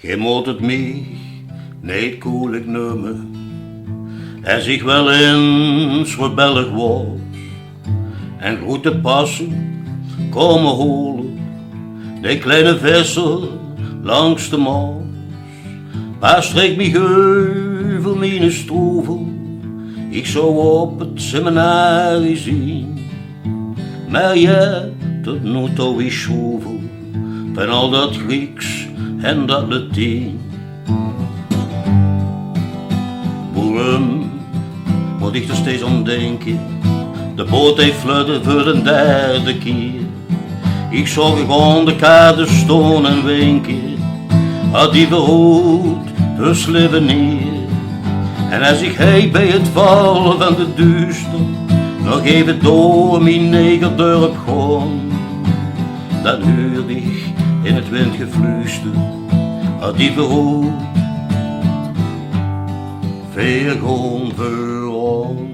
Geen moet het mij niet koelijk nemen. Er zich wel eens rebellig was en grote passen komen holen. De kleine visser langs de maas. Paar streek mij geuvel mijn stroevel. Ik zou op het seminarie zien. Maar ja, tot nu toe is zoveel van al dat Grieks en dat Latijn. Waarom moet ik er steeds aan denken? De boot heeft vluchten voor de derde keer. Ik zag gewoon de kade staan en wenken. Had die behoed verslippen neer. En als ik heen bij het vallen van de duister nog even door mijn negerdorp gaan, dan hoorde ik in het windgefluister, had die behoed veer gewoon vooraan.